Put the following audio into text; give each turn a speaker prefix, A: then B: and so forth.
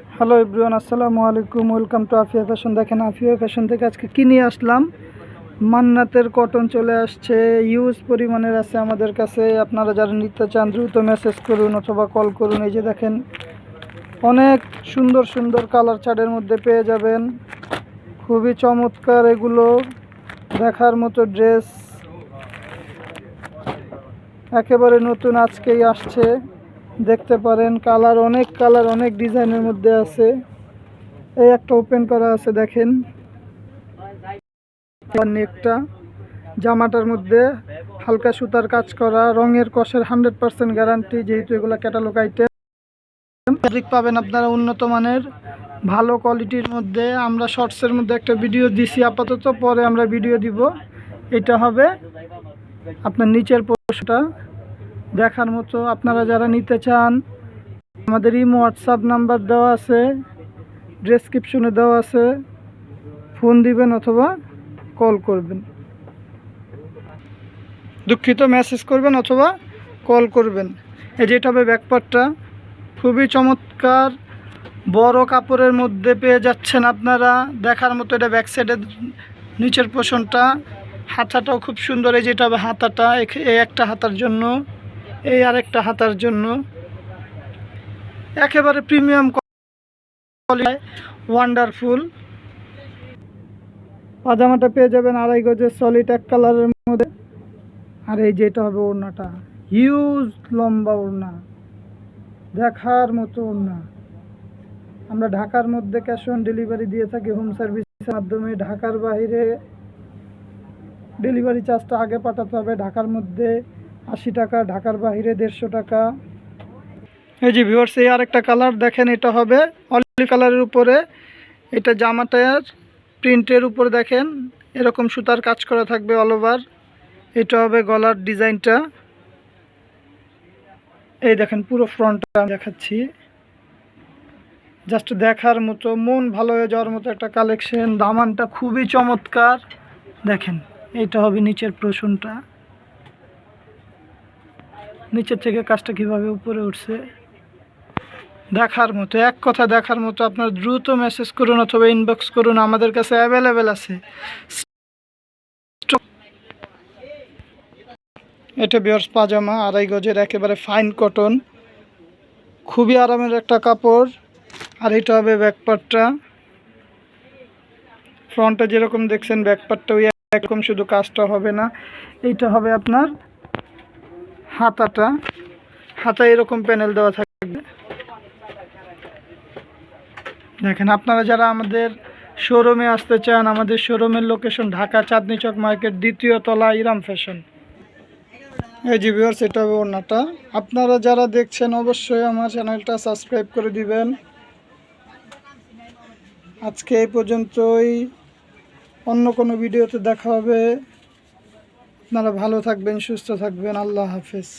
A: Hello everyone, আসসালামু আলাইকুম। Welcome to Afia fashion. দেখেন আফিয়া ফ্যাশন থেকে আজকে কি নিয়ে আসলাম, মান্নাতের কটন চলে আসছে। ইউজ পরিমাণের আছে আমাদের কাছে। আপনারা যারা নিতে চান দ্রুত মেসেজ করুন অথবা কল করুন। এই যে দেখেন অনেক সুন্দর সুন্দর কালার চার্টের মধ্যে পেয়ে যাবেন, খুবই চমৎকার। এগুলো দেখার মতো ড্রেস, একেবারে নতুন আজকেই আসছে, দেখতে পারেন। কালার অনেক ডিজাইনের মধ্যে আছে। এই একটা ওপেন করা আছে, দেখেন নেকটা, জামাটার মধ্যে হালকা সুতার কাজ করা, রঙের কষের 100% গ্যারান্টি, যেহেতু এগুলো ক্যাটালগ আইটেম। ফ্যাব্রিক পাবেন আপনারা উন্নত মানের, ভালো কোয়ালিটির মধ্যে। আমরা শর্টসের মধ্যে একটা ভিডিও দিছি আপাতত, পরে আমরা ভিডিও দিব। এটা হবে আপনার নিচের পোস্টটা দেখার মতো। আপনারা যারা নিতে চান, আমাদের ইমো হোয়াটসঅ্যাপ নাম্বার দেওয়া আছে, ডেসক্রিপশনে দেওয়া আছে, ফোন দিবেন অথবা কল করবেন। দুঃখিত, মেসেজ করবেন অথবা কল করবেন। এই যেটা হবে ব্যাকপার্টটা, খুবই চমৎকার, বড় কাপড়ের মধ্যে পেয়ে যাচ্ছেন আপনারা, দেখার মতো। এটা ব্যাক সাইডের নিচের পোর্শনটা, হাতাটাও খুব সুন্দর। এই যেটা হবে হাতাটা, এই একটা হাতার জন্য, এই আরেকটা হাতার জন্য, একেবারে প্রিমিয়াম কোয়ালিটি, ওয়ান্ডারফুল। পাজামাটা পেয়ে যাবেন 2.5 গজের সলিড এক কালারের মধ্যে। আর এই যেটা হবে ওড়নাটা, হিউজ লম্বা ওড়না, দেখার মতো ওড়না। আমরা ঢাকার মধ্যে ক্যাশ অন ডেলিভারি দিয়ে থাকি হোম সার্ভিসের মাধ্যমে। ঢাকার বাইরে ডেলিভারি চার্জটা আগে পাঠাতে হবে। ঢাকার মধ্যে 80 টাকা, ঢাকার বাইরে 150 টাকা। এই যে ভিউয়ার্স, এই আরেকটা কালার দেখেন, এটা হবে অলিভ কালারের উপরে। এটা জামাটার প্রিন্টের উপরে দেখেন এরকম সুতার কাজ করা থাকবে অল ওভার। এটা হবে গলার ডিজাইনটা। এই দেখেন পুরো ফ্রন্টটা দেখাচ্ছি, জাস্ট দেখার মতো, মন ভালো হয়ে যাওয়ার মতো একটা কালেকশন। দামানটা খুবই চমৎকার, দেখেন। এইটা হবে নিচের পোর্শনটা, নিচের থেকে কাজটা কিভাবে উপরে উঠছে, দেখার মতো, এক কথা দেখার মতো। আপনার দ্রুত মেসেজ করুন অথবা ইনবক্স করুন, আমাদের কাছে অ্যাভেলেবেল আছে। এটা বিয়ার্স পাজামা 2.5 গজের, একেবারে ফাইন কটন, খুবই আরামের একটা কাপড়। আর এটা হবে ব্যাকপার্টটা, ফ্রন্টে যেরকম দেখছেন ব্যাকপার্টটা ওই একরকম, শুধু কাজটা হবে না। এইটা হবে আপনার হাতাটা, হাতায় এরকম প্যানেল দেওয়া থাকবে, দেখেন। আপনারা যারা আমাদের শোরুমে আসতে চান, আমাদের শোরুমের লোকেশন ঢাকা চাঁদনী চক মার্কেট, 2য় তলা, ইরাম ফ্যাশন। এই যে ভিউয়ার্স, এটা হবে ওড়নাটা। আপনারা যারা দেখছেন অবশ্যই আমার চ্যানেলটা সাবস্ক্রাইব করে দিবেন। আজকে এই পর্যন্তই, অন্য কোনো ভিডিওতে দেখা হবে। আপনারা ভালো থাকবেন, সুস্থ থাকবেন। আল্লাহ হাফেজ।